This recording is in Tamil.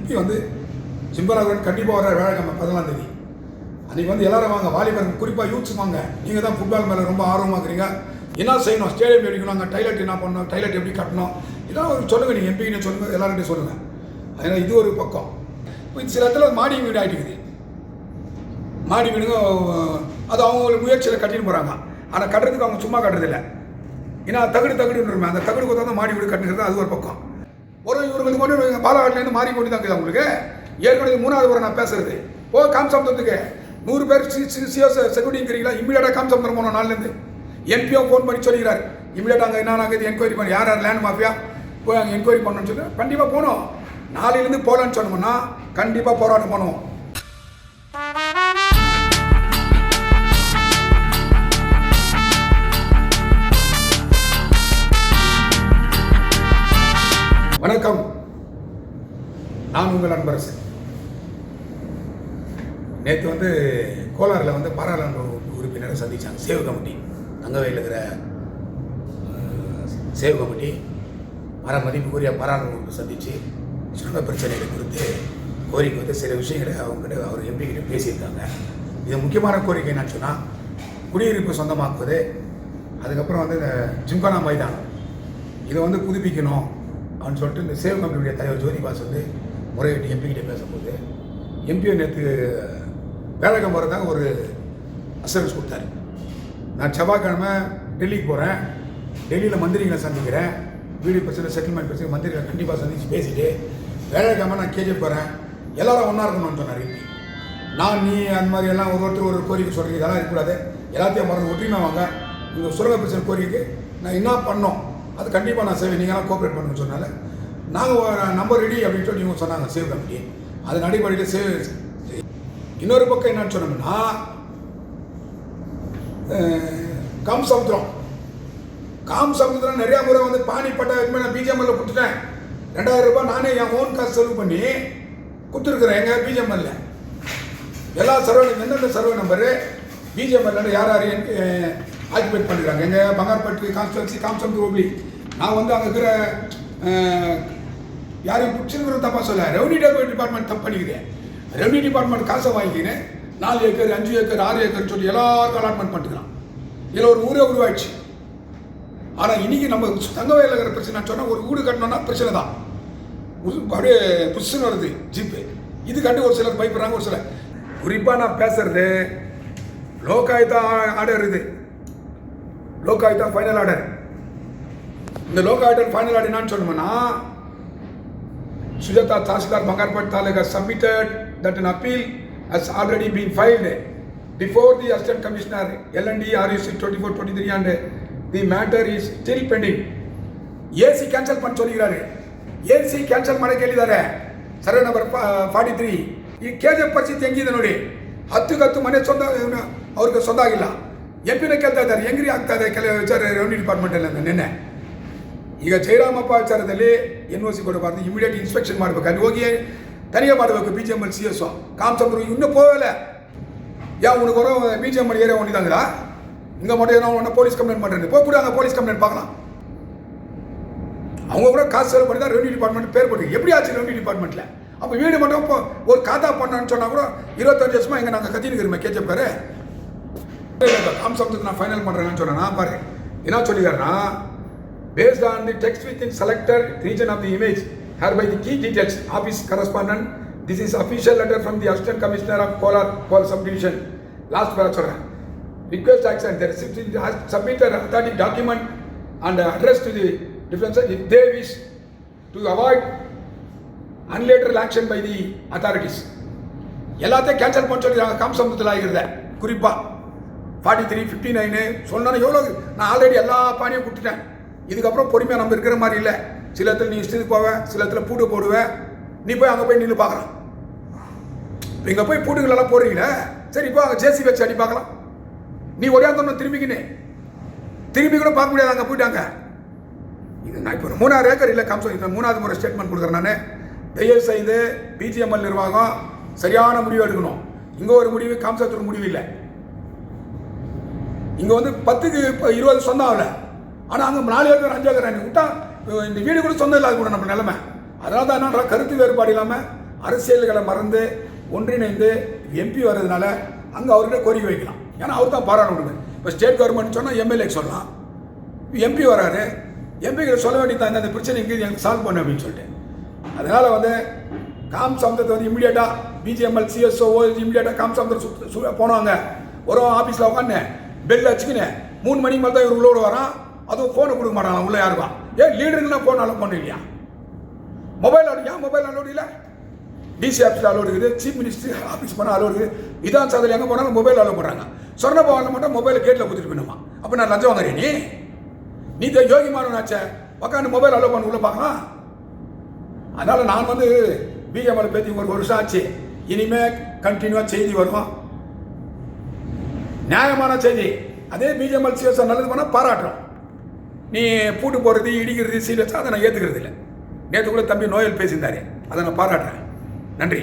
எம்பி வந்து சிம்பராகவன் கண்டிப்பாக வர வியாழக்கிழமை 14ஆம் தேதி. அன்றைக்கி வந்து எல்லாரும் வாங்க, வாலிபர் குறிப்பாக யூத்ஸ் வாங்க. நீங்கள் தான் ஃபுட்பால் மேலே ரொம்ப ஆர்வமாக இருக்கிறீங்க. என்ன செய்யணும், ஸ்டேடியம் அடிக்கணும், அங்கே டைலட் என்ன பண்ணணும், டைலட் எப்படி கட்டணும், இதெல்லாம் ஒரு சொல்லுங்கள். நீங்கள் எம்பின்னு சொல்லுங்கள், எல்லார்கிட்டையும் சொல்லுங்கள். அதனால் இது ஒரு பக்கம். இப்போ சில இடத்துல மாடி வீடு ஆகிட்டுக்குது. மாடி வீடுங்க அது அவங்க முயற்சியில் கட்டின்னு போகிறாங்க. ஆனால் கட்டுறதுக்கு அவங்க சும்மா கட்டுறதில்லை. ஏன்னா தகுடுன்னு அந்த தகுடு கொண்டு மாடி வீடு கட்டுறது அது ஒரு பக்கம். இவர்களுக்கு கொண்டு பாலக்காட்டிலேருந்து மாறி கொண்டு தான் இருக்குது அவங்களுக்கு. ஏற்கனவே 3வது முறை நான் பேசுறது. காம்சமுத்திரத்துக்கு 100 பேர் செக்யூரிட்டிங்கிறீங்களா, இமீடியட்டாக காம்சமுத்திரம் போனோம். நாளிலேருந்து எம்பியும் ஃபோன் பண்ணி சொல்லிக்கிறார், இமீடியட்டாக அங்கே என்ன ஆகுது என்கொயரி பண்ணி, யார் லேண்ட் மாஃபியா போய் அங்கே என்கொயரி பண்ணணும்னு சொல்லி கண்டிப்பாக போகணும். நாளையிலேருந்து போகலான்னு சொன்னோம்னா கண்டிப்பாக போராட்டம் பண்ணுவோம். வணக்கம், நான் உங்கள் அன்பரசு. நேற்று வந்து கோலாரில் வந்து பாராளுமன்ற உறுப்பினரை சந்தித்தாங்க. சேவ் கமிட்டி, தங்கவேலில் இருக்கிற சேவ் கமிட்டி மதிப்புக்குரிய பாராளுமன்ற உறுப்பினர் சந்தித்து சுரங்க பிரச்சனைகளை குறித்து கோரிக்கை வந்து சில விஷயங்களை அவங்ககிட்ட அவர் எம்பிக்கிட்ட பேசியிருக்காங்க. இது முக்கியமான கோரிக்கை என்னன்னு சொன்னால், குடியிருப்பு சொந்தமாக்குவது, அதுக்கப்புறம் வந்து இந்த ஜிம்கானா மைதானம் இதை வந்து புதுப்பிக்கணும் அப்படின்னு சொல்லிட்டு இந்த சேவ் கமிட்டியுடைய தலைவர் ஜோதிபாஸ் வந்து முறையிட்டு எம்பிக்கிட்ட பேசும்போது, எம்பியை நேற்று வேலைக்கு போகிறதாக ஒரு அசரன்ஸ் கொடுத்தாரு. நான் செவ்வாய்க்கிழமை டெல்லிக்கு போகிறேன், டெல்லியில் மந்திரிகளை சந்திக்கிறேன், வீடு பிரச்சனை செட்டில்மெண்ட் பிரச்சனை மந்திரிகளை கண்டிப்பாக சந்தித்து பேசிட்டு வேலைக்கிழமை நான் கேஜிஎஃப் போகிறேன், எல்லோரும் ஒன்றா இருக்கணும்னு சொன்னார் எம்பி. நான் நீ அந்த மாதிரி எல்லாம் ஒருத்தர் ஒரு கோரிக்கை சொல்கிறீங்க, இதெல்லாம் இருக்கக்கூடாது, எல்லாத்தையும் மறந்து ஒற்றுமை வாங்க, உங்கள் சுரங்க பிரச்சனை கோரிக்கைக்கு நான் என்ன பண்ணோம் அது கண்டிப்பாக நான் செய்வேன், நீங்களாம் கோஆப்ரேட் பண்ணுன்னு சொன்னால நாங்கள் நம்பர் ரெடி அப்படின்னு சொல்லி இவங்க சொன்னாங்க சேவ் கமிட்டி. அதன் அடிப்படையில் இன்னொரு பக்கம் என்னன்னு சொன்னோம்னா, காம்சமுத்திரம் நிறையா முறை வந்து பானிப்பட்ட நான் பிஜிஎம்எல்ல கொடுத்துட்டேன். 2000 ரூபாய் நானே என் ஓன் காசு செலவு பண்ணி கொடுத்துருக்குறேன். எங்கள் பிஜிஎம்எல்ல எல்லா சர்வே, எந்தெந்த சர்வே நம்பரு பிஜிஎம்எல்ல யார் யார் ஆக்குபேட் பண்ணிக்கிறாங்க. எங்கள் பங்கார்பட்டு கான்ஸ்டுவன்சி காம்சமுத்திரம் ஓப்ளி. நான் வந்து அங்கே இருக்கிற யாரையும் பிடிச்சிருக்கிற தப்பாக சொல்ல, ரெவன்யூ டிபார்ட்மெண்ட் தப்பு பண்ணிக்கிறேன். ரெவன்யூ டிபார்ட்மெண்ட் காசை வாங்கிக்கிறேன். 4 ஏக்கர் 5 ஏக்கர் 6 ஏக்கர்னு சொல்லி எல்லாருக்கும் அலாட்மெண்ட் பண்ணிக்கலாம். இதில் ஒரு ஊரே உருவாயிடுச்சு. ஆனால் இன்றைக்கி நம்ம தங்கவேலில் இருக்கிற பிரச்சனை சொன்னால், ஒரு வீடு கட்டணும்னா பிரச்சனை தான், அப்படியே புஷ்ஷுன்னு வருது ஜிப்பு. இது கண்டு ஒரு சிலர் பயப்படுறாங்க. ஒரு சிலர் குறிப்பாக நான் பேசுறது லோகாயுக்தா ஆர்டர், இது லோகாயுக்தா ஃபைனல் ஆர்டர். இந்த லோகாயுக்தா ஃபைனல் ஆர்டர் என்னன்னு சொன்னோம்னா, Sujata Tahsildar Bangarpet Taluk has submitted that an appeal has already been filed before the Assistant Commissioner L&D RUC 2423 and the matter is still pending. AC cancel பண்ண சொல்லிக்கிறாரு. AC cancel பண்ண கேಳಿದ್ದಾರೆ. Survey number 43. ಈ ಕೆಜೆಎಫ್ ಪರಿಸ್ಥಿತಿ ಹೆಂಗಿದೆ ನೋಡಿ. 10 ಮನೆ ಸ್ವಂತ ಅವ್ರಿಗೆ ಸ್ವಂತ ಆಗಿಲ್ಲ. ಎಂಪಿನ ಕೇಳ್ತಾ ಇದ್ದಾರೆ, ಹೆಂಗ್ರಿ ಆಗ್ತಾ ಇದೆ ಕೆಲವು ವಿಚಾರ ರೆವಿನ್ಯೂ ಡಿಪಾರ್ಟ್ಮೆಂಟಲ್ಲಿ ಅಂತ ನಿನ್ನೆ. ಈಗ ಜಯರಾಮಪ್ಪ ವಿಚಾರದಲ್ಲಿ NOC ಕೊಡಬಾರ್ದು, ಇಮಿಡಿಯೇಟ್ ಇನ್ಸ್ಪೆಕ್ಷನ್ ಮಾಡಬೇಕು. ಅಲ್ಲಿ ಹೋಗಿ ತನಿಖೆ ಮಾಡಬೇಕು. பிஜிஎம்எல் CS காம்சமுத்திரம் இன்னும் போகலை. ஏன் உனக்கு வர பிஜிஎம்எல் ஏரியா ஒன்றிதாங்களா? இங்கே மட்டும் என்ன ஒன்று போலீஸ் கம்ப்ளைண்ட் பண்ணுறது, போய் கூட அங்கே போலீஸ் கம்ப்ளைண்ட் பார்க்கலாம். அவங்க கூட காசு செலவு பண்ணி தான் ரெவன்யூ டிபார்ட்மெண்ட் பேர் போட்டு. எப்படி ஆச்சு ரெவன்யூ டிபார்ட்மெண்ட்டில்? அப்போ வீடு மட்டும் இப்போ ஒரு காத்தா பண்ணான்னு சொன்னால் கூட 25 வருஷமாக எங்கே நாங்கள் கத்தினுக்கிறோமே கேச்சப் பேர். காம்சமுத்திரத்தை நான் ஃபைனல் பண்ணுறேன்னு சொன்னேன். நான் பாரு என்ன சொல்லிக்கிறேன்னா, based on the text within selected region of the image, hereby the key details, office correspondent, this is official letter from the Assistant Commissioner of Kolar Subdivision. Last paragraph. Request action, the recipient has submitted authentic document and address to the defense if they wish to avoid unilateral action by the authorities. எல்லாத்தையும் கேன்சல் பண்ண சொல்லி காம்சமுத்திரத்தில் ஆகிருந்த குறிப்பாக 43, 59 சொன்னா எவ்வளோ. நான் ஆல்ரெடி எல்லா பானியும் கொடுத்துட்டேன். இதுக்கப்புறம் பொறுமையாக நம்ம இருக்கிற மாதிரி இல்லை. சில இடத்துல நீ இஷ்டத்துக்கு போவேன், சில இடத்துல பூட்டு போடுவேன். நீ போய் அங்கே போய் நின்று பார்க்கலாம். இப்போ இங்கே போய் பூட்டுங்களெல்லாம் போடுறீங்களே, சரி இப்போ அங்கே ஜேசி வச்சு அடி பார்க்கலாம். நீ ஒடியாந்தோன்னு திரும்பி கூட பார்க்க முடியாது. அங்கே போயிட்டாங்க. இது நான் இப்போ 3000 ஏக்கர் இல்லை காம்சம். இப்போ 3வது முறை ஸ்டேட்மெண்ட் கொடுக்குறேன் நான். தயவு செய்து பிஜிஎம்எல் நிர்வாகம் சரியான முடிவு எடுக்கணும். இங்கே ஒரு முடிவு, காம்சத்துக்கு முடிவு இல்லை. இங்கே வந்து 10க்கு 20 சொந்தம் ஆகலை. ஆனால் அங்கே 4 ஏக்கர் 5 ஏக்கர் விட்டா இந்த வீடு கூட சொந்தம் இல்லாத கூட நம்ம நிலைமை. அதனால தான் என்னன்ற கருத்து வேறுபாடு இல்லாமல் அரசியல்களை மறந்து ஒன்றிணைந்து எம்பி வர்றதுனால அங்கே அவர்கிட்ட கோரிக்கை வைக்கலாம். ஏன்னா அவர் தான் பாராளுமன்றம். இப்போ ஸ்டேட் கவர்மெண்ட் சொன்னால் எம்எல்ஏக்கு சொல்லலாம். எம்பி வராரு, எம்பிகளை சொல்ல வேண்டியது அந்த பிரச்சனை இங்கே எனக்கு சால்வ் பண்ணு அப்படின்னு சொல்லிட்டு. அதனால் வந்து காம் சமுத்திரத்தை வந்து இமீடியட்டாக பிஜிஎம்எல் சிஎஸ்ஓ இமீடியட்டாக காம் சமுத்திரம் போனவங்க ஒரு ஆஃபீஸில் உட்காந்து பெல் வச்சுக்கினேன் 3 மணிக்கு மேலே தான் இவர் உள்ளோடு வரான். அதுவும் ஃபோனை கொடுக்க மாட்டாங்க உள்ளே யாருக்கும். ஏன் லீடருக்குன்னா ஃபோன் அலோட் பண்ணுவீங்க? மொபைல் அலோடு ஏன் மொபைல் அலோடு இல்லை? டிசி ஆஃபீஸில் அலோடு இருக்குது, சீஃப் மினிஸ்டர் ஆஃபீஸ் போனால் அலோடு இருக்குது. இதான் சாதனை எங்கே போனாலும் மொபைல் அலோட் பண்ணுறாங்க. சொன்ன பவனில் மட்டும் மொபைலை கேட்டில் கொடுத்துட்டு போயிடுமா? அப்போ நான் லஞ்சம் வாங்குறேன். நீ யோகி மாறனாச்சே உட்காந்து மொபைல் அலோட் பண்ண உள்ள பார்க்கலாம். அதனால் நான் வந்து பிஜேபியில் பேத்தி ஒரு வருஷம் ஆச்சு. இனிமேல் கண்டினியூவாக செய்தி வரும், நியாயமான செய்தி. அதே பிஜேபி சிஎஸ் நல்லது பண்ணால் பாராட்டுறோம். நீ பூட்டு போடுறது இடிக்கிறது சீரியஸாக அதை நான் ஏற்றுக்கிறது இல்லை. நேற்று கூட தம்பி நோயல் பேசியிருந்தாரு, அதை நான் பாராட்டுறேன். நன்றி.